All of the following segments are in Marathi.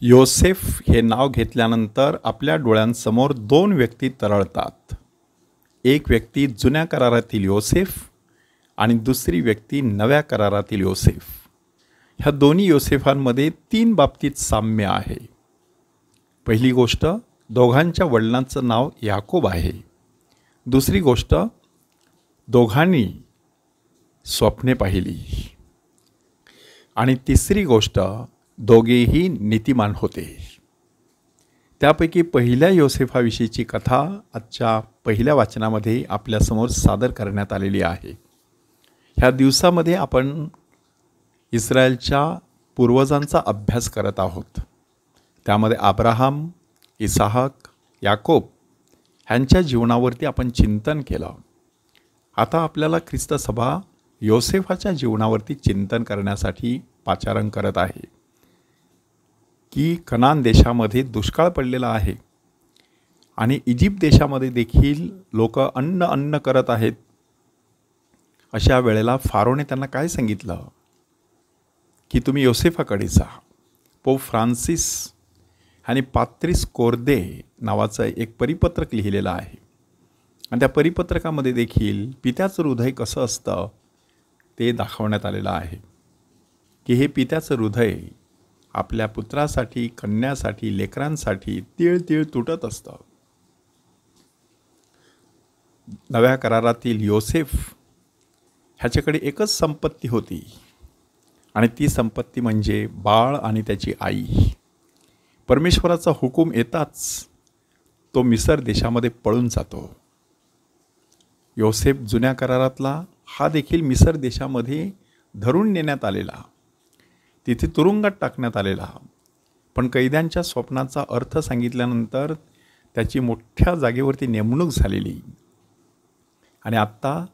योसेफ हे नाव घेतल्यानंतर आपल्या डोळ्यांसमोर दोन व्यक्ती तरळतात. एक व्यक्ती जुन्या करारातील योसेफ आणि दुसरी व्यक्ती नव्या करारातील योसेफ. ह्या दोन्ही योसेफांमध्ये 3 बाबतीत साम्य आहे. पहिली गोष्ट, दोघांच्या वडिलांचं नाव याकोब आहे. दुसरी गोष्ट, दोघांनी स्वप्ने पाहिली. आणि तिसरी गोष्ट, दोघेही नीतिमान होते. त्यापैकी पहिल्या योसेफाविषयीची कथा आजच्या पहिल्या वाचनामध्ये आपल्यासमोर सादर करण्यात आलेली आहे. ह्या दिवसामध्ये आपण इस्रायलच्या पूर्वजांचा अभ्यास करत आहोत. त्यामध्ये अब्राहम, इसहाक, याकोब ह्यांच्या जीवनावरती आपण चिंतन केलं. आता आपल्याला ख्रिस्त सभा योसेफाच्या जीवनावरती चिंतन करण्यासाठी पाचारण करत आहे की कनान देशामध्ये दुष्काळ पडलेला आहे आणि इजिप्त देशामध्ये देखील लोक अन्न करत आहेत. अशा वेळेला फारोने त्यांना काय सांगितलं की तुम्ही योसेफाकडे जा. पोप फ्रान्सिस आणि पात्रिस कोर्दे नावाचं एक परिपत्रक लिहिलेलं आहे आणि त्या परिपत्रकामध्ये देखील पित्याचं हृदय कसं असतं ते दाखवण्यात आलेलं आहे की हे पित्याचं हृदय आपल्या पुत्रासाठी, कन्यासाठी, लेकरांसाठी तीळ तुटत असतं. नव्या करारातील योसेफ ह्याच्याकडे एकच संपत्ती होती आणि ती संपत्ती म्हणजे बाळ आणि त्याची आई. परमेश्वराचा हुकूम येताच तो मिसर देशामध्ये पळून जातो. योसेफ जुन्या करारातला हा देखील मिसर देशामध्ये धरून नेण्यात आलेला, तिथे तुरुंगात टाकण्यात आलेला. पण कैद्यांच्या स्वप्नाचा अर्थ सांगितल्यानंतर त्याची मोठ्या जागेवरती नेमणूक झालेली आणि आत्ता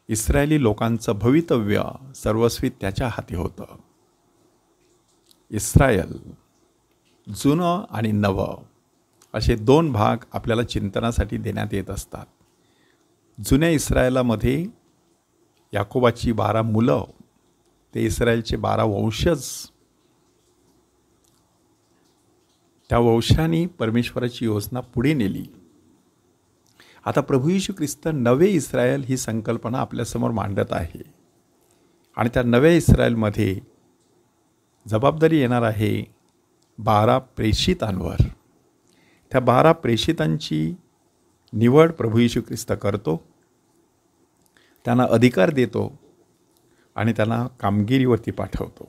इस्रायली लोकांचं भवितव्य सर्वस्वी त्याच्या हाती होतं. इस्रायल, जुनं आणि नवं असे 2 भाग आपल्याला चिंतनासाठी देण्यात येत असतात. जुन्या इस्रायलामध्ये याकोबाची 12 मुलं, ते इस्रायलचे 12 वंशज, त्या वंशांनी परमेश्वराची योजना पुढे नेली. आता प्रभू येशू ख्रिस्त नवे इस्रायल ही संकल्पना आपल्यासमोर मांडत आहे आणि त्या नव्या इस्रायलमध्ये जबाबदारी येणार आहे 12 प्रेषितांवर. त्या 12 प्रेषितांची निवड प्रभू येशू ख्रिस्त करतो, त्यांना अधिकार देतो आणि त्यांना कामगिरीवरती पाठवतो.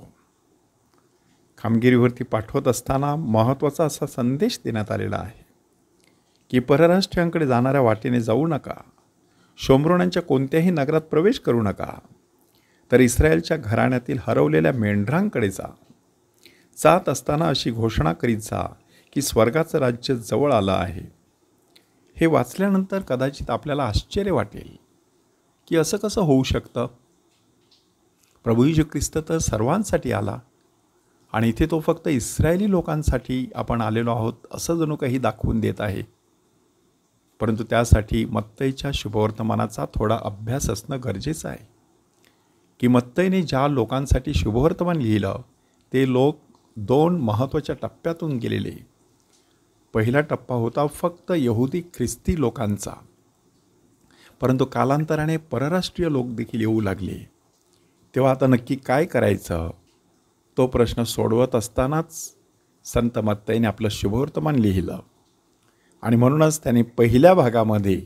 कामगिरीवरती पाठवत असताना महत्त्वाचा असा संदेश देण्यात आलेला आहे की परराष्ट्रीयांकडे जाणाऱ्या वाटेने जाऊ नका, शोम्रोनांच्या कोणत्याही नगरात प्रवेश करू नका, तर इस्रायलच्या घराण्यातील हरवलेल्या मेंढरांकडे जा. जात असताना अशी घोषणा करीत जा की स्वर्गाचं राज्य जवळ आलं आहे. हे वाचल्यानंतर कदाचित आपल्याला आश्चर्य वाटेल की असं कसं होऊ शकतं. प्रभू येशू ख्रिस्त तर सर्वांसाठी आला आणि इथे तो फक्त इस्रायली लोकांसाठी आपण आलेलो आहोत असं जणू काही दाखवून देत आहे. परंतु त्यासाठी मत्तईच्या शुभवर्तमानाचा थोडा अभ्यास असणं गरजेचं आहे की मत्तईने ज्या लोकांसाठी शुभवर्तमान लिहिलं ते लोक 2 महत्त्वाच्या टप्प्यातून गेलेले. पहिला टप्पा होता फक्त यहुदी ख्रिस्ती लोकांचा, परंतु कालांतराने परराष्ट्रीय लोक देखील येऊ लागले. तेव्हा आता नक्की काय करायचं तो प्रश्न सोडवत असतानाच संत मत्तईने आपलं शुभवर्तमान लिहिलं आणि म्हणूनच त्याने पहिल्या भागामध्ये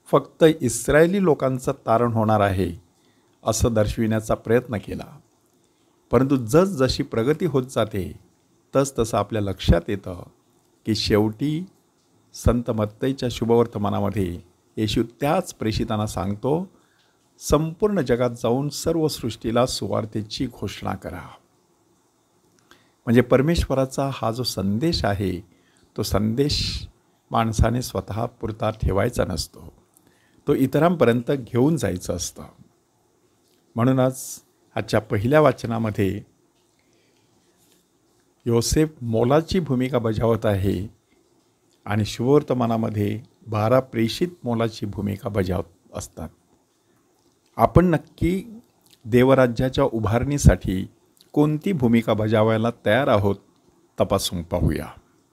फक्त इस्रायली लोकांचं तारण होणार आहे असं दर्शविण्याचा प्रयत्न केला. परंतु जसजशी प्रगती होत जाते तसं आपल्या लक्षात येतं की शेवटी संत मत्तईच्या शुभवर्तमानामध्ये येशू त्याच प्रेषितांना सांगतो, संपूर्ण जगात जाऊन सर्व सृष्टीला सुवार्तेची घोषणा करा. म्हणजे परमेश्वराचा हा जो संदेश आहे तो संदेश माणसाने स्वतः पुरता ठेवायचा नसतो, तो इतरांपर्यंत घेऊन जायचं असतं. म्हणूनच आजच्या पहिल्या वाचनामध्ये योसेफ मोलाची भूमिका बजावत आहे आणि शुभवर्तमानामध्ये 12 प्रेषित मोलाची भूमिका बजावत असतात. आपण नक्की देवराज्याच्या उभारणीसाठी कोणती भूमिका बजावायला तयार आहोत तपासून पाहूया.